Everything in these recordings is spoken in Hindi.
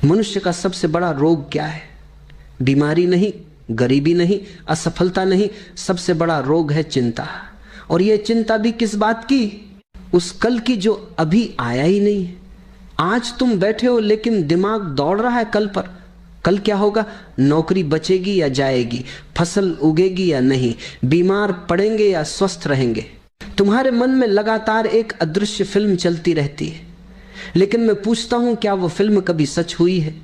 मनुष्य का सबसे बड़ा रोग क्या है? बीमारी नहीं, गरीबी नहीं, असफलता नहीं, सबसे बड़ा रोग है चिंता। और ये चिंता भी किस बात की? उस कल की जो अभी आया ही नहीं है। आज तुम बैठे हो लेकिन दिमाग दौड़ रहा है कल पर। कल क्या होगा? नौकरी बचेगी या जाएगी, फसल उगेगी या नहीं, बीमार पड़ेंगे या स्वस्थ रहेंगे। तुम्हारे मन में लगातार एक अदृश्य फिल्म चलती रहती है। लेकिन मैं पूछता हूं, क्या वो फिल्म कभी सच हुई है?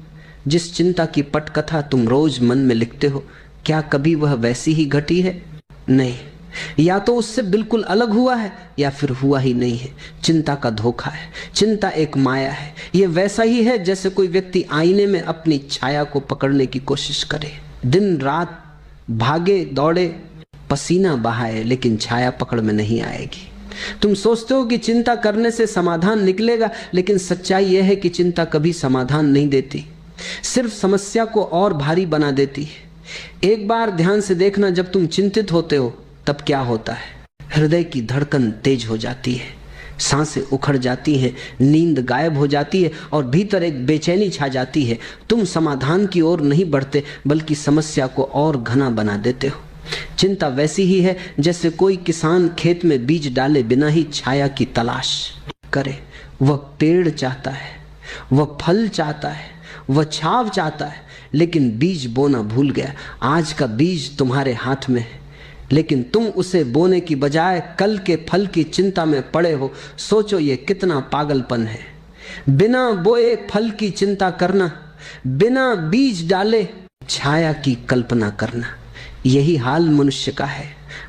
जिस चिंता की पटकथा तुम रोज मन में लिखते हो, क्या कभी वह वैसी ही घटी है? नहीं, या तो उससे बिल्कुल अलग हुआ है या फिर हुआ ही नहीं है। चिंता का धोखा है, चिंता एक माया है। यह वैसा ही है जैसे कोई व्यक्ति आईने में अपनी छाया को पकड़ने की कोशिश करे, दिन रात भागे दौड़े, पसीना बहाए, लेकिन छाया पकड़ में नहीं आएगी। तुम सोचते हो कि चिंता करने से समाधान निकलेगा, लेकिन सच्चाई यह है कि चिंता कभी समाधान नहीं देती, सिर्फ समस्या को और भारी बना देती है। एक बार ध्यान से देखना, जब तुम चिंतित होते हो तब क्या होता है? हृदय की धड़कन तेज हो जाती है, सांसें उखड़ जाती हैं, नींद गायब हो जाती है और भीतर एक बेचैनी छा जाती है। तुम समाधान की ओर नहीं बढ़ते, बल्कि समस्या को और घना बना देते हो। चिंता वैसी ही है जैसे कोई किसान खेत में बीज डाले बिना ही छाया की तलाश करे। वह पेड़ चाहता है, वह फल चाहता है, वह छाव चाहता है, लेकिन बीज बोना भूल गया। आज का बीज तुम्हारे हाथ में है, लेकिन तुम उसे बोने की बजाय कल के फल की चिंता में पड़े हो। सोचो ये कितना पागलपन है। बिना बोए फल की चिंता करना, बिना बीज डाले छाया की कल्पना करना, यही हाल मनुष्य का है।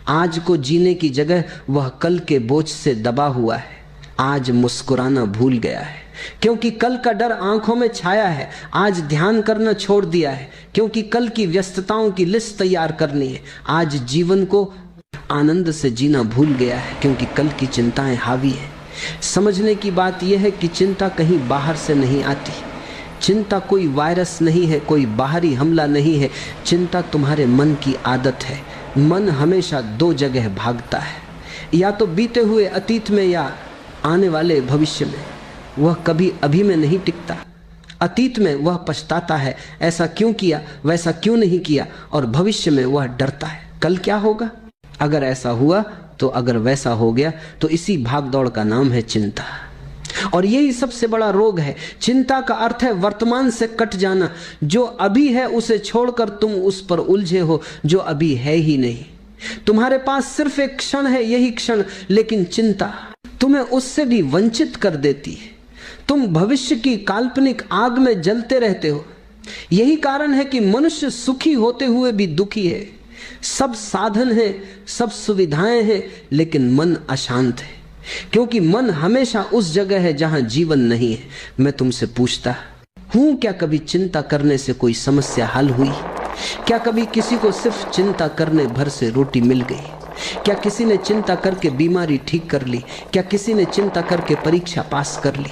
आज को जीने की जगह वह कल के बोझ से दबा हुआ है। आज मुस्कुराना भूल गया है, क्योंकि कल का डर आंखों में छाया है। आज ध्यान करना छोड़ दिया है, क्योंकि कल की व्यस्तताओं की लिस्ट तैयार करनी है। आज जीवन को आनंद से जीना भूल गया है, क्योंकि कल की चिंताएं हावी है। समझने की बात यह है कि चिंता कहीं बाहर से नहीं आती। चिंता कोई वायरस नहीं है, कोई बाहरी हमला नहीं है। चिंता तुम्हारे मन की आदत है। मन हमेशा दो जगह भागता है, या तो बीते हुए अतीत में या आने वाले भविष्य में। वह कभी अभी में नहीं टिकता। अतीत में वह पछताता है, ऐसा क्यों किया, वैसा क्यों नहीं किया, और भविष्य में वह डरता है, कल क्या होगा, अगर ऐसा हुआ तो, अगर वैसा हो गया तो। इसी भागदौड़ का नाम है चिंता, और यही सबसे बड़ा रोग है। चिंता का अर्थ है वर्तमान से कट जाना। जो अभी है उसे छोड़कर तुम उस पर उलझे हो जो अभी है ही नहीं। तुम्हारे पास सिर्फ एक क्षण है, यही क्षण, लेकिन चिंता तुम्हें उससे भी वंचित कर देती है। तुम भविष्य की काल्पनिक आग में जलते रहते हो। यही कारण है कि मनुष्य सुखी होते हुए भी दुखी है। सब साधन है, सब सुविधाएं हैं, लेकिन मन अशांत है, क्योंकि मन हमेशा उस जगह है जहां जीवन नहीं है। मैं तुमसे पूछता हूं, क्या कभी चिंता करने से कोई समस्या हल हुई? क्या कभी किसी को सिर्फ चिंता करने भर से रोटी मिल गई? क्या किसी ने चिंता करके बीमारी ठीक कर ली? क्या किसी ने चिंता करके परीक्षा पास कर ली?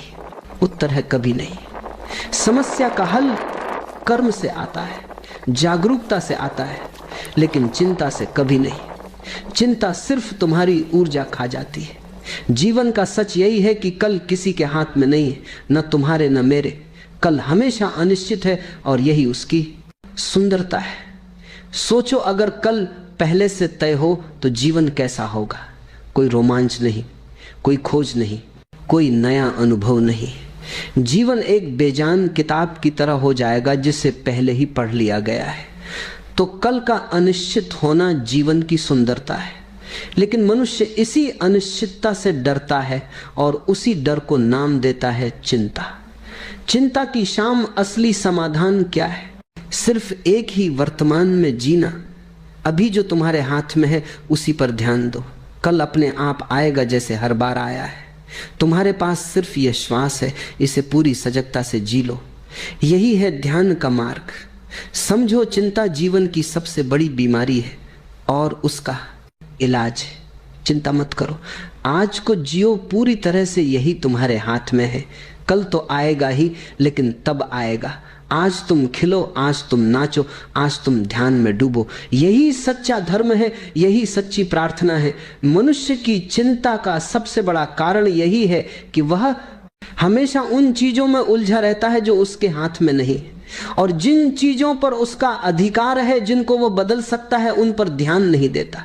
उत्तर है कभी नहीं। समस्या का हल कर्म से आता है, जागरूकता से आता है, लेकिन चिंता से कभी नहीं। चिंता सिर्फ तुम्हारी ऊर्जा खा जाती है। जीवन का सच यही है कि कल किसी के हाथ में नहीं है, न तुम्हारे न मेरे। कल हमेशा अनिश्चित है, और यही उसकी सुंदरता है। सोचो, अगर कल पहले से तय हो तो जीवन कैसा होगा? कोई रोमांच नहीं, कोई खोज नहीं, कोई नया अनुभव नहीं। जीवन एक बेजान किताब की तरह हो जाएगा जिसे पहले ही पढ़ लिया गया है। तो कल का अनिश्चित होना जीवन की सुंदरता है, लेकिन मनुष्य इसी अनिश्चितता से डरता है और उसी डर को नाम देता है चिंता। चिंता की शाम असली समाधान क्या है? सिर्फ एक ही वर्तमान में जीना। अभी जो तुम्हारे हाथ में है उसी पर ध्यान दो। कल अपने आप आएगा जैसे हर बार आया है। तुम्हारे पास सिर्फ यह श्वास है, इसे पूरी सजगता से जी लो। यही है ध्यान का मार्ग। समझो, चिंता जीवन की सबसे बड़ी बीमारी है और उसका इलाज है। चिंता मत करो, आज को जियो पूरी तरह से, यही तुम्हारे हाथ में है। कल तो आएगा ही, लेकिन तब आएगा। आज तुम खिलो, आज तुम नाचो, आज तुम ध्यान में डूबो। यही सच्चा धर्म है, यही सच्ची प्रार्थना है। मनुष्य की चिंता का सबसे बड़ा कारण यही है कि वह हमेशा उन चीजों में उलझा रहता है जो उसके हाथ में नहीं, और जिन चीजों पर उसका अधिकार है, जिनको वो बदल सकता है, उन पर ध्यान नहीं देता।